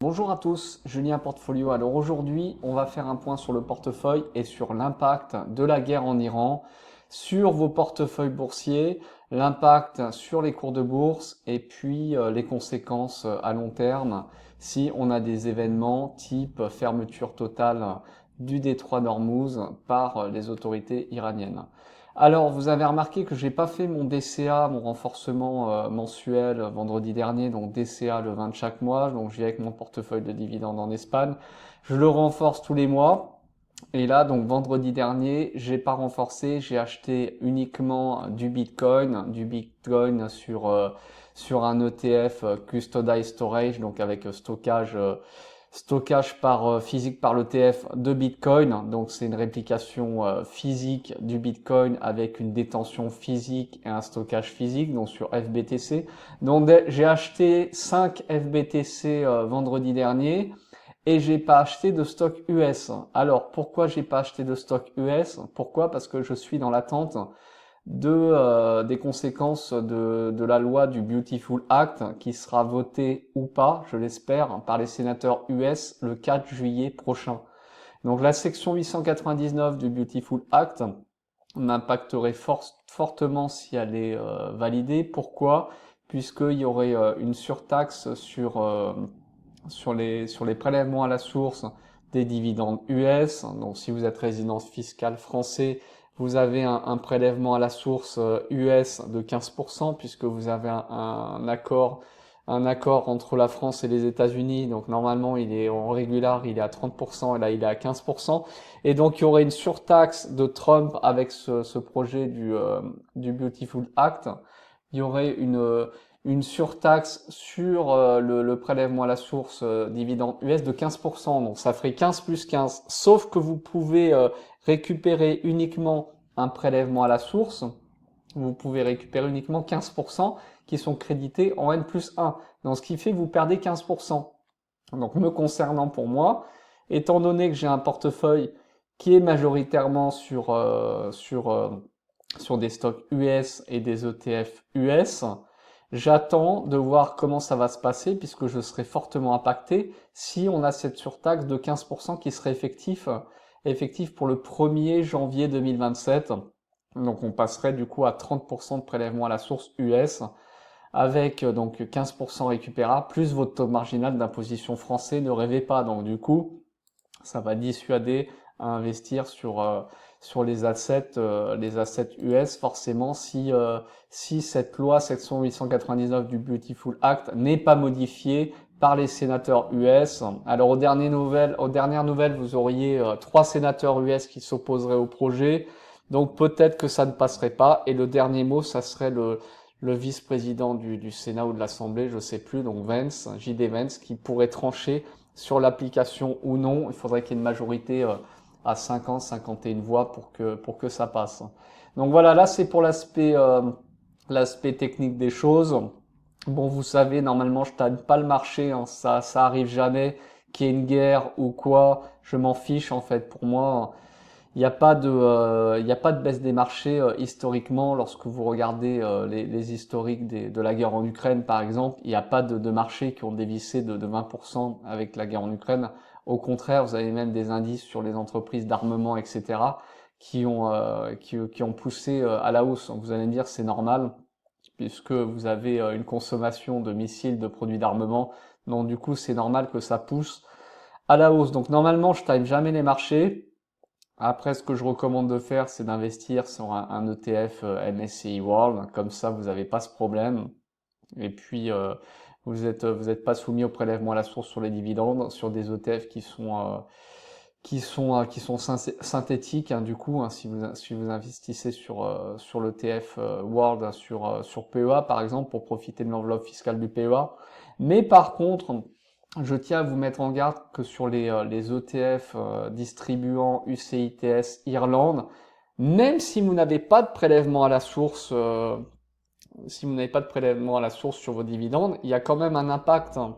Bonjour à tous, Julien Portfolio. Alors aujourd'hui, on va faire un point sur le portefeuille et sur l'impact de la guerre en Iran sur vos portefeuilles boursiers, l'impact sur les cours de bourse et puis les conséquences à long terme si on a des événements type fermeture totale du détroit d'Ormuz par les autorités iraniennes. Alors, vous avez remarqué que j'ai pas fait mon DCA, mon renforcement mensuel vendredi dernier, donc DCA le 20 de chaque mois, donc je vais avec mon portefeuille de dividendes en Espagne. Je le renforce tous les mois. Et là, donc vendredi dernier, j'ai pas renforcé, j'ai acheté uniquement du Bitcoin sur un ETF Custodized Storage, donc avec stockage par physique par l'ETF de Bitcoin. Donc c'est une réplication physique du Bitcoin avec une détention physique et un stockage physique, donc sur FBTC. Donc j'ai acheté 5 FBTC vendredi dernier et j'ai pas acheté de stock US. Alors pourquoi j'ai pas acheté de stock US? Pourquoi? Parce que je suis dans l'attente des conséquences de la loi du Beautiful Act qui sera votée ou pas, je l'espère, par les sénateurs US le 4 juillet prochain. Donc la section 899 du Beautiful Act m'impacterait fortement si elle est validée. Pourquoi? Puisqu'il y aurait une surtaxe sur les prélèvements à la source des dividendes US. Donc si vous êtes résidence fiscale français, vous avez un prélèvement à la source US de 15% puisque vous avez un accord entre la France et les États-Unis. Donc normalement, il est en régular, il est à 30% et là, il est à 15%. Et donc, il y aurait une surtaxe de Trump avec ce projet du Beautiful Act. Il y aurait une surtaxe sur le prélèvement à la source dividende US de 15%. Donc ça ferait 15 plus 15. Sauf que vous pouvez récupérer uniquement un prélèvement à la source. Vous pouvez récupérer uniquement 15% qui sont crédités en N plus 1. Donc ce qui fait que vous perdez 15%. Donc me concernant pour moi, étant donné que j'ai un portefeuille qui est majoritairement sur des stocks US et des ETF US, j'attends de voir comment ça va se passer puisque je serai fortement impacté si on a cette surtaxe de 15% qui serait effectif pour le 1er janvier 2027. Donc on passerait du coup à 30% de prélèvement à la source US avec donc 15% récupérable plus votre taux marginal d'imposition français. Ne rêvez pas. Donc du coup, ça va dissuader à investir sur les assets US. Forcément, si cette loi section 899 du Beautiful Act n'est pas modifiée par les sénateurs US. Alors aux dernières nouvelles, vous auriez 3 sénateurs US qui s'opposeraient au projet. Donc peut-être que ça ne passerait pas. Et le dernier mot, ça serait le vice-président du Sénat ou de l'Assemblée, je sais plus, donc Vance, J.D. Vance, qui pourrait trancher sur l'application ou non. Il faudrait qu'il y ait une majorité à 50, 51 voix pour que ça passe. Donc voilà, là c'est pour l'aspect technique des choses. Bon, vous savez, normalement, je tape pas le marché, hein, ça arrive jamais qu'il y ait une guerre ou quoi. Je m'en fiche en fait. Pour moi, il y a pas de baisse des marchés historiquement. Lorsque vous regardez les historiques de la guerre en Ukraine, par exemple, il n'y a pas de marchés qui ont dévissé de 20% avec la guerre en Ukraine. Au contraire, vous avez même des indices sur les entreprises d'armement, etc., qui ont poussé à la hausse. Donc vous allez me dire, c'est normal, puisque vous avez une consommation de missiles, de produits d'armement. Donc du coup, c'est normal que ça pousse à la hausse. Donc normalement, je time jamais les marchés. Après, ce que je recommande de faire, c'est d'investir sur un ETF MSCI World. Comme ça, vous n'avez pas ce problème. Et puis, vous êtes pas soumis au prélèvement à la source sur les dividendes, sur des ETF qui sont synthétiques, hein, du coup, hein, si vous investissez sur l'ETF World, sur PEA, par exemple, pour profiter de l'enveloppe fiscale du PEA. Mais par contre, je tiens à vous mettre en garde que sur les ETF distribuant UCITS Irlande, même si vous n'avez pas de prélèvement à la source sur vos dividendes, il y a quand même un impact, hein.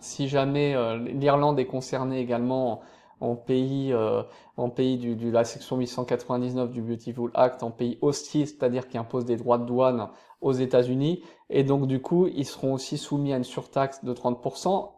Si jamais l'Irlande est concernée également en pays de la section 899 du Beautiful Act, en pays hostile, c'est-à-dire qui impose des droits de douane aux États-Unis, et donc du coup, ils seront aussi soumis à une surtaxe de 30%.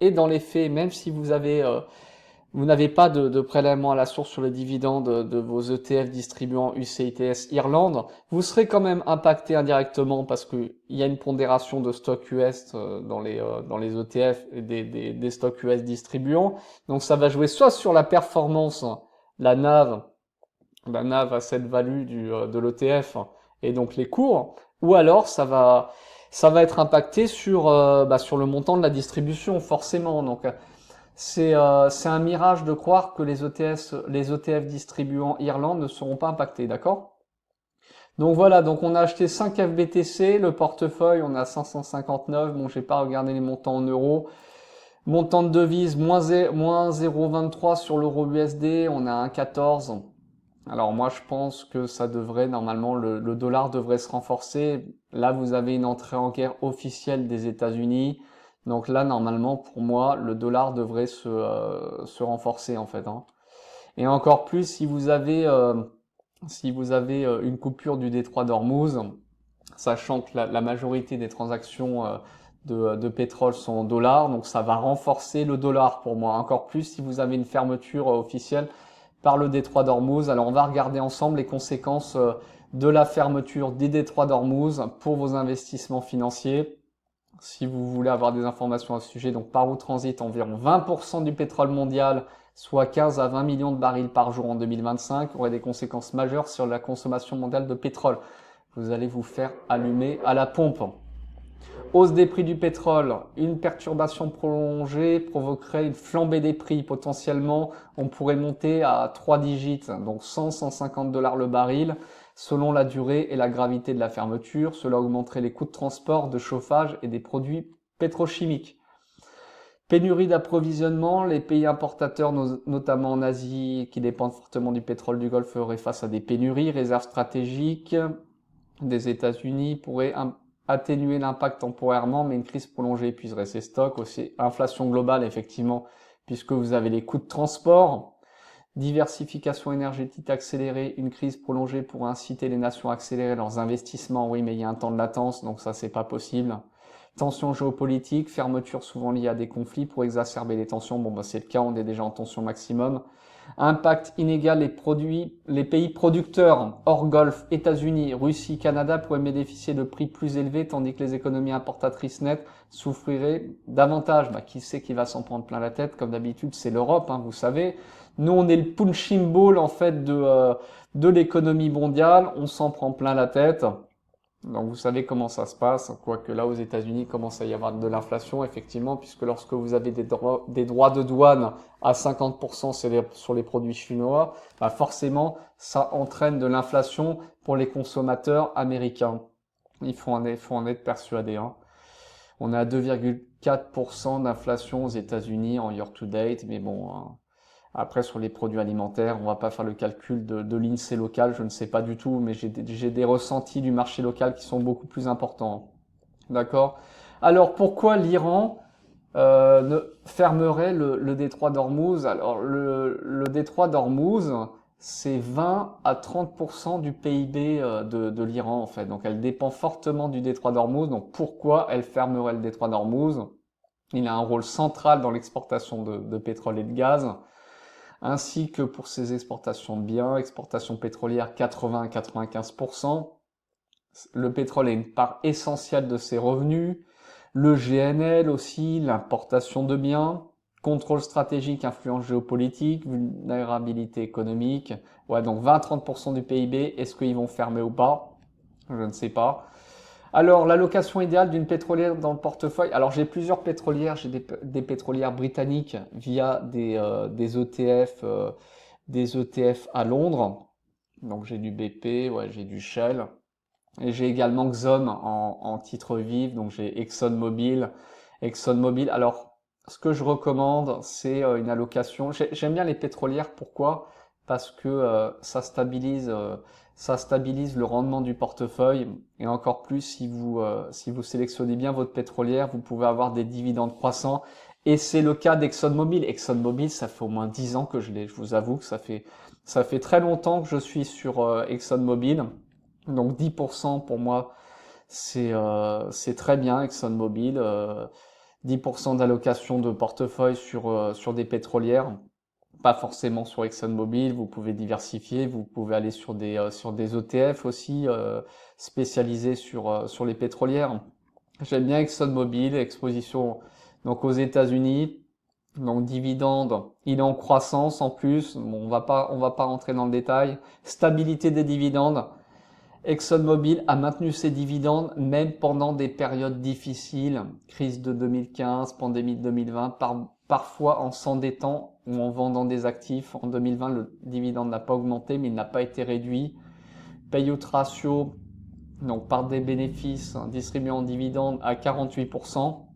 Et dans les faits, même si vous n'avez pas de prélèvement à la source sur le dividende de vos ETF distribuant UCITS Irlande, vous serez quand même impacté indirectement parce que il y a une pondération de stocks US dans les ETF et des stocks US distribuants. Donc ça va jouer soit sur la performance, la NAV, la NAV à cette value de l'ETF et donc les cours, ou alors ça va être impacté sur le montant de la distribution forcément. Donc c'est un mirage de croire que les ETF distribuant Irlande ne seront pas impactés, d'accord? Donc voilà, donc on a acheté 5 FBTC, le portefeuille on a 559, bon j'ai pas regardé les montants en euros. Montant de devise moins 0,23 sur l'euro USD, on a 1,14. Alors moi je pense que ça devrait normalement le dollar devrait se renforcer. Là vous avez une entrée en guerre officielle des États-Unis. Donc là normalement pour moi le dollar devrait se renforcer en fait, hein. Et encore plus si vous avez une coupure du détroit d'Ormuz, sachant que la majorité des transactions de pétrole sont en dollars, donc ça va renforcer le dollar pour moi. Encore plus si vous avez une fermeture officielle par le détroit d'Ormuz. Alors on va regarder ensemble les conséquences de la fermeture des détroits d'Ormuz pour vos investissements financiers. Si vous voulez avoir des informations à ce sujet, donc par où transite environ 20% du pétrole mondial, soit 15 à 20 millions de barils par jour en 2025, aurait des conséquences majeures sur la consommation mondiale de pétrole. Vous allez vous faire allumer à la pompe. Hausse des prix du pétrole, une perturbation prolongée provoquerait une flambée des prix. Potentiellement, on pourrait monter à 3 digits, donc 100-150 dollars le baril, selon la durée et la gravité de la fermeture. Cela augmenterait les coûts de transport, de chauffage et des produits pétrochimiques. Pénurie d'approvisionnement, les pays importateurs, notamment en Asie, qui dépendent fortement du pétrole du Golfe, feraient face à des pénuries. Réserves stratégiques des États-Unis pourraient atténuer l'impact temporairement, mais une crise prolongée épuiserait ses stocks. Aussi, inflation globale, effectivement, puisque vous avez les coûts de transport. Diversification énergétique accélérée, une crise prolongée pour inciter les nations à accélérer leurs investissements. Oui, mais il y a un temps de latence, donc ça, c'est pas possible. Tensions géopolitiques, fermeture souvent liée à des conflits pour exacerber les tensions. Bon, bah, c'est le cas, on est déjà en tension maximum. Impact inégal, les pays producteurs, hors Golfe, États-Unis, Russie, Canada, pourraient bénéficier de prix plus élevés, tandis que les économies importatrices nettes souffriraient davantage. Bah, qui sait qui va s'en prendre plein la tête? Comme d'habitude, c'est l'Europe, hein, vous savez. Nous, on est le punching ball, en fait, de l'économie mondiale. On s'en prend plein la tête. Donc vous savez comment ça se passe, quoique là aux États-Unis il commence à y avoir de l'inflation effectivement, puisque lorsque vous avez des droits de douane à 50% sur les produits chinois, bah forcément ça entraîne de l'inflation pour les consommateurs américains. Il faut en être persuadé, hein. On est à 2,4% d'inflation aux États-Unis en year to date, mais bon, hein. Après, sur les produits alimentaires, on va pas faire le calcul de l'INSEE local, je ne sais pas du tout, mais j'ai des ressentis du marché local qui sont beaucoup plus importants. D'accord? Alors, pourquoi l'Iran ne fermerait le détroit d'Ormuz? Alors, le détroit d'Ormuz, c'est 20 à 30% du PIB de l'Iran, en fait. Donc, elle dépend fortement du détroit d'Ormuz. Donc, pourquoi elle fermerait le détroit d'Ormuz? Il a un rôle central dans l'exportation de pétrole et de gaz, ainsi que pour ses exportations de biens, exportations pétrolières 80 à 95%. Le pétrole est une part essentielle de ses revenus. Le GNL aussi, l'importation de biens, contrôle stratégique, influence géopolitique, vulnérabilité économique. Ouais, donc 20-30% du PIB, est-ce qu'ils vont fermer ou pas? Je ne sais pas. Alors, l'allocation idéale d'une pétrolière dans le portefeuille. Alors, j'ai plusieurs pétrolières. J'ai des pétrolières britanniques via des ETF, des ETF à Londres. Donc, j'ai du BP, ouais, j'ai du Shell. Et j'ai également Exxon en titre vif. Donc, j'ai ExxonMobil. ExxonMobil. Alors, ce que je recommande, c'est une allocation. J'aime bien les pétrolières. Pourquoi? Parce que ça stabilise le rendement du portefeuille. Et encore plus, si vous sélectionnez bien votre pétrolière, vous pouvez avoir des dividendes croissants. Et c'est le cas d'ExxonMobil. ExxonMobil, ça fait au moins 10 ans que je l'ai. Je vous avoue que ça fait très longtemps que je suis sur ExxonMobil. Donc 10% pour moi, c'est très bien ExxonMobil. 10% d'allocation de portefeuille sur des pétrolières. Pas forcément sur ExxonMobil, vous pouvez diversifier, vous pouvez aller sur des ETF aussi spécialisés sur les pétrolières. J'aime bien ExxonMobil, exposition donc aux États-Unis, donc dividende, il est en croissance en plus. Bon, on va pas rentrer dans le détail. Stabilité des dividendes. ExxonMobil a maintenu ses dividendes même pendant des périodes difficiles, crise de 2015, pandémie de 2020, parfois en s'endettant ou en vendant des actifs. En 2020, le dividende n'a pas augmenté, mais il n'a pas été réduit. Payout ratio, donc par des bénéfices distribués en dividendes à 48%.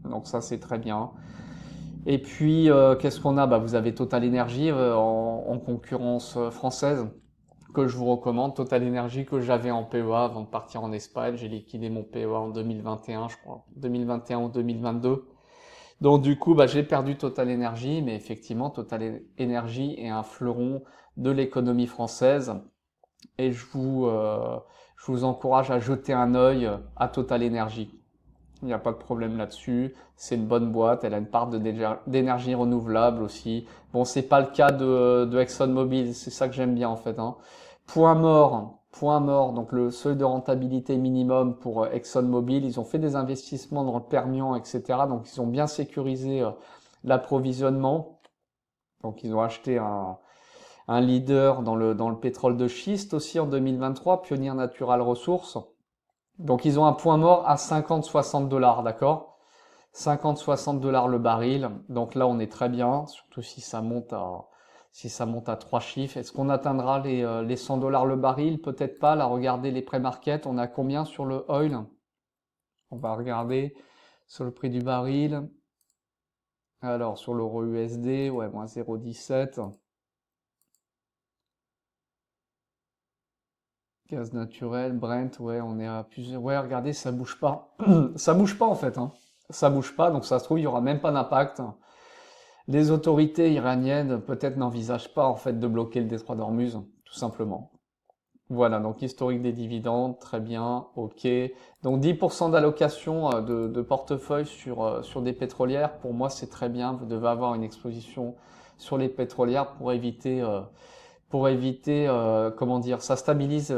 Donc ça, c'est très bien. Et puis, qu'est-ce qu'on a? Bah, vous avez Total Energy en concurrence française que je vous recommande. Total Energy que j'avais en PEA avant de partir en Espagne. J'ai liquidé mon PEA en 2021, je crois. 2021 ou 2022. Donc du coup, bah, j'ai perdu Total Energy, mais effectivement, Total Energy est un fleuron de l'économie française. Et je vous encourage à jeter un œil à Total Energy. Il n'y a pas de problème là-dessus. C'est une bonne boîte. Elle a une part d'énergie renouvelable aussi. Bon, c'est pas le cas de ExxonMobil. C'est ça que j'aime bien en fait, hein. Point mort. Donc le seuil de rentabilité minimum pour ExxonMobil. Ils ont fait des investissements dans le Permian, etc. Donc ils ont bien sécurisé l'approvisionnement. Donc ils ont acheté un leader dans le pétrole de schiste aussi en 2023, Pioneer Natural Resources. Donc ils ont un point mort à 50-60 $, d'accord? 50-60 $ le baril. Donc là on est très bien, surtout si ça monte à 3 chiffres. Est-ce qu'on atteindra les 100 $ le baril? Peut-être pas. Là, regardez les pré-market. On a combien sur le oil? On va regarder sur le prix du baril. Alors sur l'euro USD, ouais, moins 0,17. Gaz naturel, Brent, ouais, on est à plusieurs. Ouais, regardez, ça bouge pas. Ça bouge pas en fait, hein. Ça bouge pas, donc ça se trouve, il y aura même pas d'impact. Les autorités iraniennes peut-être n'envisagent pas en fait de bloquer le détroit d'Ormuz, tout simplement. Voilà, donc historique des dividendes, très bien, ok. Donc 10% d'allocation de portefeuille sur des pétrolières, pour moi c'est très bien. Vous devez avoir une exposition sur les pétrolières pour éviter, comment dire, ça stabilise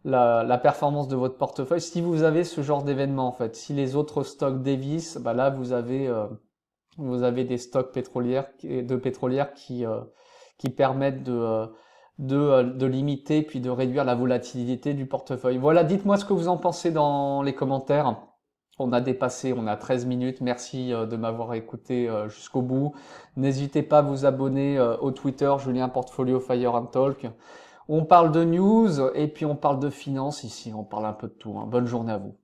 la performance de votre portefeuille. Si vous avez ce genre d'événement, en fait, si les autres stocks dévissent, bah là, vous avez des stocks de pétrolières qui permettent de limiter puis de réduire la volatilité du portefeuille. Voilà, dites-moi ce que vous en pensez dans les commentaires. On a 13 minutes. Merci de m'avoir écouté jusqu'au bout. N'hésitez pas à vous abonner au Twitter Julien Portfolio Fire and Talk. On parle de news et puis on parle de finance ici. On parle un peu de tout, hein. Bonne journée à vous.